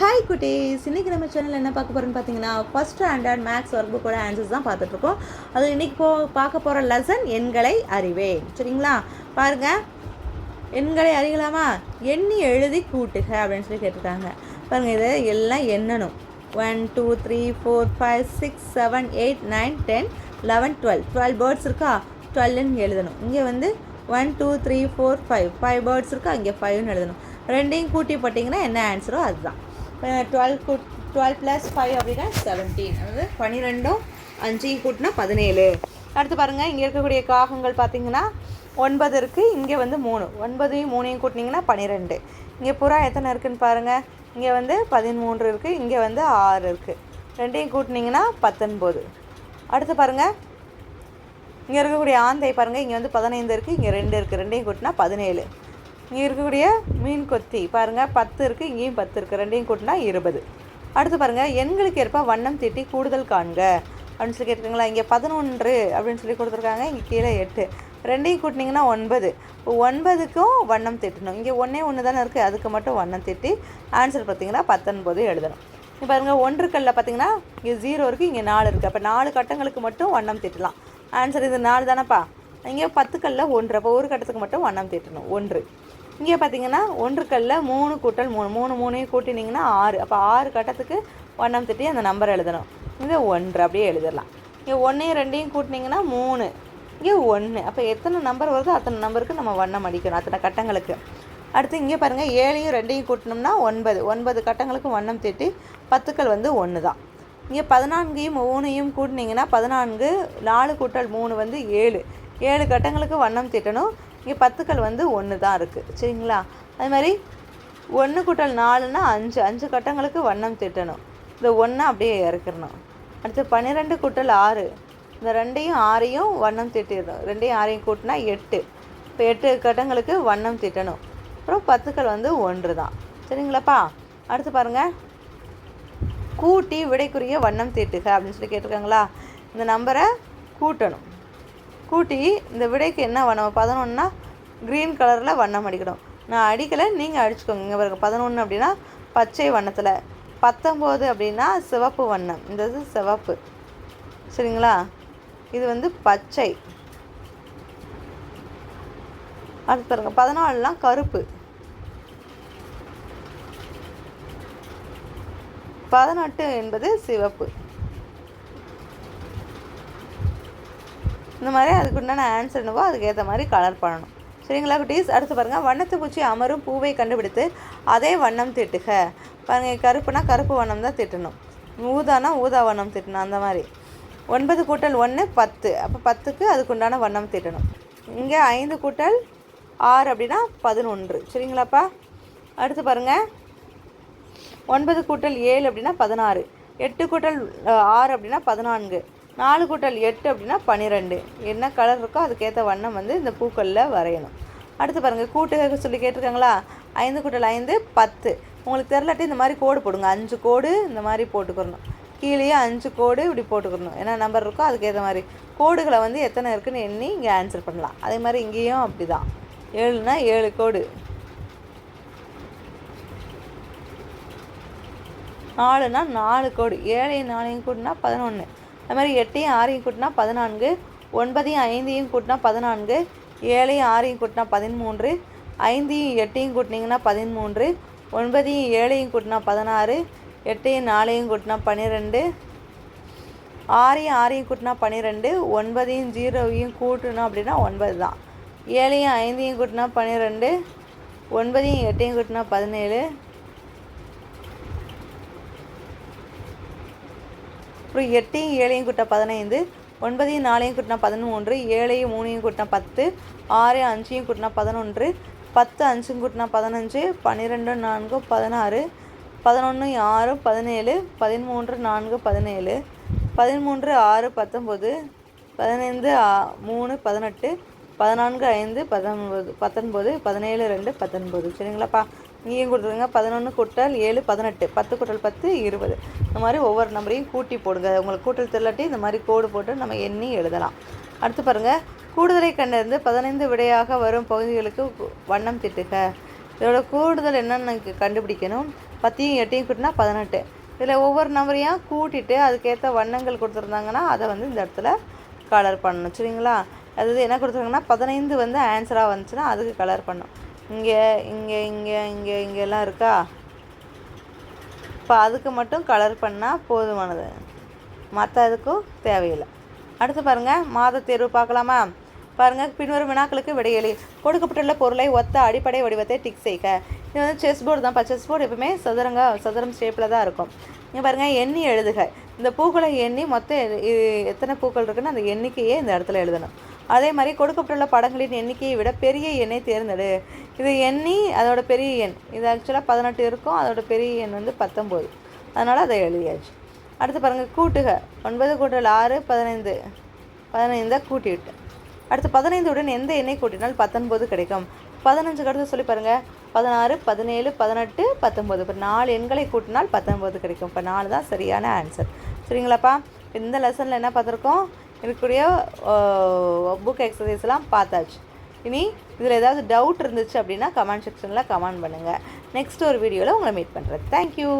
Hi குட்டீஸ், இன்றைக்கி நம்ம சேனலில் என்ன பார்க்க போகிறோன்னு பார்த்தீங்கன்னா ஃபஸ்ட் ஸ்டாண்டர்ட் மேக்ஸ் ஒர்க் புக்கோட ஆன்சர்ஸ் தான் பார்த்துட்ருக்கோம். அது இன்றைக்கி பார்க்க போகிற லெசன் எண்களை அறிவேன். சரிங்களா? பாருங்கள், எண்களை அறியலாமா? எண்ணி எழுதி கூட்டுக அப்படின்னு சொல்லி கேட்டிருக்காங்க. பாருங்கள், இதை எல்லாம் எண்ணணும். 1 2 3 4 5 6 7 8 9 10 11 12 பேர்ட்ஸ் இருக்கா? 12ன்னு எழுதணும். இங்கே வந்து 1 2 3 4 5 பேர்ட்ஸ் இருக்கா? இங்கே 5ன்னு எழுதணும். ரெண்டையும் கூட்டி போட்டிங்கன்னா என்ன ஆன்சரோ அதுதான். 12 + 5 அப்படின்னா 17. அதாவது 12 5 கூட்டினா 17. அடுத்து பாருங்கள், இங்கே இருக்கக்கூடிய காகங்கள் பார்த்திங்கன்னா 9 இருக்குது, இங்கே வந்து 3. 9ஐயும் 3ஐயும் கூட்டினீங்கன்னா 12. இங்கே புறா எத்தனை இருக்குதுன்னு பாருங்கள். இங்கே வந்து 13 இருக்குது, இங்கே வந்து 6 இருக்குது. ரெண்டையும் கூட்டினீங்கன்னா 19. அடுத்து பாருங்கள், இங்கே இருக்கக்கூடிய ஆந்தை பாருங்கள். இங்கே வந்து 15 இருக்குது, இங்கே 2 இருக்குது. ரெண்டையும் கூட்டினா 17. இங்கே இருக்கக்கூடிய மீன் கொத்தி பாருங்கள், 10 இருக்குது, இங்கேயும் 10 இருக்குது. ரெண்டையும் கூட்டினா 20. அடுத்து பாருங்கள், எண்களுக்கு ஏற்ப வண்ணம் தீட்டி கூடுதல் காண்க அப்படின்னு சொல்லி கேட்டுருங்களா. இங்கே 11 அப்படின்னு சொல்லி கொடுத்துருக்காங்க, இங்கே கீழே 8. ரெண்டையும் கூட்டினீங்கன்னா 9. இப்போ 9க்கும் வண்ணம் தீட்டணும். இங்கே ஒன்று தானே இருக்குது, அதுக்கு மட்டும் வண்ணம் தீட்டி ஆன்சர் பார்த்திங்கன்னா 19 எழுதணும். இப்போ பாருங்கள், 1 கல்லில் பார்த்திங்கன்னா இங்கே 0 இருக்குது, இங்கே 4 இருக்குது. அப்போ 4 கட்டங்களுக்கு மட்டும் வண்ணம் தீட்டலாம். ஆன்சர் இது 4 தானேப்பா. இங்கே 10 கல்லில் 1, அப்போ ஒரு கட்டத்துக்கு மட்டும் வண்ணம் தீட்டணும் 1. இங்கே பார்த்தீங்கன்னா 1 கல்லில் 3 கூட்டல் 3, 3ஐயும் கூட்டினீங்கன்னா 6. அப்போ 6 கட்டத்துக்கு வண்ணம் தீட்டி அந்த நம்பர் எழுதணும். இங்கே 1 அப்படியே எழுதிடலாம். இங்கே 1ஐயும் 2ஐயும் கூட்டினீங்கன்னா 3, இங்கே 1. அப்போ எத்தனை நம்பர் வருதோ அத்தனை நம்பருக்கு நம்ம வண்ணம் அடிக்கணும், அத்தனை கட்டங்களுக்கு. அடுத்து இங்கே பாருங்கள், 7ஐயும் 2ஐயும் கூட்டினோம்னா 9. 9 கட்டங்களுக்கு வண்ணம் தீட்டி 10 கல் வந்து 1 தான். இங்கே 14ஐயும் 3ஐயும் கூட்டினீங்கன்னா 14, 4 கூட்டல் 3 வந்து 7. 7 கட்டங்களுக்கு வண்ணம் தீட்டணும். இங்கே 10 கல் வந்து 1 தான் இருக்குது. சரிங்களா? அது மாதிரி 1 கூட்டல் 4னா 5. 5 கட்டங்களுக்கு வண்ணம் தீட்டணும். இந்த 1 அப்படியே இறக்கிடணும். அடுத்து 12 கூட்டல் 6. இந்த 2ஐயும் 6ஐயும் வண்ணம் தீட்டிடணும். 2ஐயும் 6ஐயும் கூட்டினா 8. இப்போ 8 கட்டங்களுக்கு வண்ணம் தீட்டணும். அப்புறம் 10 கல் வந்து 1 தான். சரிங்களாப்பா? அடுத்து பாருங்கள், கூட்டி விடைக்குரிய வண்ணம் தீட்டுக அப்படின்னு சொல்லி கேட்டிருக்காங்களா. இந்த நம்பரை கூட்டணும். கூட்டி இந்த விடைக்கு என்ன வண்ணம்? 11னா க்ரீன் கலரில் வண்ணம் அடிக்கணும். நான் அடிக்கலை, நீங்கள் அடிச்சுக்கோங்க. இங்கே பாருங்க, 11 அப்படின்னா பச்சை வண்ணத்தில், 19 அப்படின்னா சிவப்பு வண்ணம். இந்த இது சிவப்பு. சரிங்களா? இது வந்து பச்சை. அடுத்து பாருங்க, 14லாம் கருப்பு. 18 என்பது சிவப்பு. இந்த மாதிரி அதுக்கு உண்டான ஆன்சர் என்னவோ அதுக்கு ஏற்ற மாதிரி கலர் பண்ணணும். சரிங்களா குட்டீஸ்? அடுத்து பாருங்கள், வண்ணத்து பூச்சி அமரும் பூவை கண்டுபிடித்து அதே வண்ணம் தீட்டுக. பாருங்கள், கருப்புனா கருப்பு வண்ணம் தான் தீட்டணும், ஊதானா ஊதா வண்ணம் தீட்டணும். அந்த மாதிரி 9 கூட்டல் 1 10. அப்போ 10க்கு அதுக்கு உண்டான வண்ணம் தீட்டணும். இங்கே 5 கூட்டல் 6 அப்படின்னா 11. சரிங்களாப்பா? அடுத்து பாருங்கள், 9 கூட்டல் 7 அப்படின்னா 16. 8 கூட்டல் 6 அப்படின்னா 14. 4 கூட்டல் 8 அப்படின்னா 12. என்ன கலர் இருக்கோ அதுக்கேற்ற வண்ணம் வந்து இந்த பூக்களில் வரையணும். அடுத்து பாருங்கள், கூட்டுக சொல்லி கேட்டிருக்காங்களா. 5 கூட்டல் 5 10. உங்களுக்கு தெரிலாட்டி இந்த மாதிரி கோடு போடுங்க. 5 கோடு இந்த மாதிரி போட்டுக்கிறணும். கீழேயே 5 கோடு இப்படி போட்டுக்கிறணும். என்ன நம்பர் இருக்கோ அதுக்கேற்ற மாதிரி கோடுகளை வந்து எத்தனை இருக்குதுன்னு எண்ணி இங்கே ஆன்சர் பண்ணலாம். அதே மாதிரி இங்கேயும் அப்படி தான். 7னா 7 கோடு. 4னா 4 கோடு. 7ஐயும் 4ஐயும் கூட்டினா 11. அது மாதிரி 8ஐயும் 6ஐயும் கூட்டினா 14. 9ஐயும் 5ஐயும் கூட்டினா 14. 7ஐயும் 6ஐயும் கூட்டினா 13. 5ஐயும் 8ஐயும் கூட்டினீங்கன்னா 13. 9ஐயும் 7ஐயும் கூட்டினா 16. 8ஐயும் 4ஐயும் கூட்டினா 12. 6ஐயும் 6ஐயும் கூட்டினா 12. 9ஐயும் 0ஐயும் கூட்டணும் அப்படின்னா 9 தான். 7ஐயும் 5ஐயும் கூட்டினா 12. 9ஐயும் 8ஐயும் கூட்டினா 17. அப்புறம் 8ஐயும் 7ஐயும் கூட்டினா 15. 9ஐயும் 4ஐயும் கூட்டினா 13. 7ஐயும் 3ஐயும் கூட்டினா 10. 6ஐயும் 5ஐயும் கூட்டினா 11. 10 5ம் கூட்டினா 15. 12 4 16. 11 6 17. 13 4 17. 13 6 19. 15 3 18. 14 5 19. 17 2 19. சரிங்களாப்பா? இங்கேயும் கொடுத்துருங்க. 11 கூட்டல் 7 18. 10 கூட்டல் 10 20. இந்த மாதிரி ஒவ்வொரு நம்பரையும் கூட்டி போடுங்க. உங்களுக்கு கூட்டல் தெரியலாட்டி இந்த மாதிரி கோடு போட்டு நம்ம எண்ணி எழுதலாம். அடுத்து பாருங்கள், கூடுதலை கண்டறிந்து 15 விடையாக வரும் பகுதிகளுக்கு வண்ணம் தீட்டுக. இதோட கூடுதல் என்னன்னு கண்டுபிடிக்கணும். 10யும் 8யும் கூட்டினா 18. இதில் ஒவ்வொரு நம்பரையும் கூட்டிட்டு அதுக்கேற்ற வண்ணங்கள் கொடுத்துருந்தாங்கன்னா அதை வந்து இந்த இடத்துல கலர் பண்ணணும். சரிங்களா? அதாவது என்ன கொடுத்துருக்காங்கன்னா 15 வந்து ஆன்சராக வந்துச்சுன்னா அதுக்கு கலர் பண்ணணும். இங்கே இங்கே இங்கே இங்கே இங்கெல்லாம் இருக்கா, இப்போ அதுக்கு மட்டும் கலர் பண்ணால் போதுமானது, மற்ற அதுக்கும் தேவையில்லை. அடுத்து பாருங்கள், மாத தேர்வு பார்க்கலாமா? பாருங்கள், பின்வரும் வினாக்களுக்கு விடையளி. கொடுக்கப்பட்டுள்ள பொருளை ஒத்த அடிப்படை வடிவத்தை டிக் செய்க. இது வந்து செஸ் போர்டு தான்ப்பா. செஸ் போர்டு எப்பவுமே சதுரம் ஷேப்பில் தான் இருக்கும். இங்கே பாருங்கள், எண்ணி எழுதுக. இந்த பூக்களை எண்ணி மொத்தம் எத்தனை பூக்கள் இருக்குன்னு அந்த எண்ணிக்கையே இந்த இடத்துல எழுதணும். அதே மாதிரி கொடுக்கப்பட்டுள்ள படங்களின் எண்ணிக்கையை விட பெரிய எண்ணை தேர்ந்தெடு. இது எண்ணி அதோட பெரிய எண், இது ஆக்சுவலாக 18 இருக்கும், அதோட பெரிய எண் வந்து 19, அதனால் அதை எழுதியாச்சு. அடுத்து பாருங்கள், கூட்டுக. 9 கூட்டல் 6 15, 15 கூட்டிவிட்டு அடுத்து 15 உடன் எந்த எண்ணை கூட்டினால் 19 கிடைக்கும். 15 அடுத்து சொல்லி பாருங்கள், 16 17 18 19. இப்போ 4 எண்களை கூட்டினால் 19 கிடைக்கும். இப்போ 4 தான் சரியான ஆன்சர். சரிங்களாப்பா? இந்த லெசனில் என்ன பார்த்துருக்கோம், இருக்கக்கூடிய புக் எக்ஸசைஸ்லாம் பார்த்தாச்சு. இனி இதில் ஏதாவது டவுட் இருந்துச்சு அப்படின்னா கமெண்ட் செக்ஷனில் கமெண்ட் பண்ணுங்கள். நெக்ஸ்ட் ஒரு வீடியோவில் உங்களை மீட் பண்ணுறேன். தேங்க்யூ.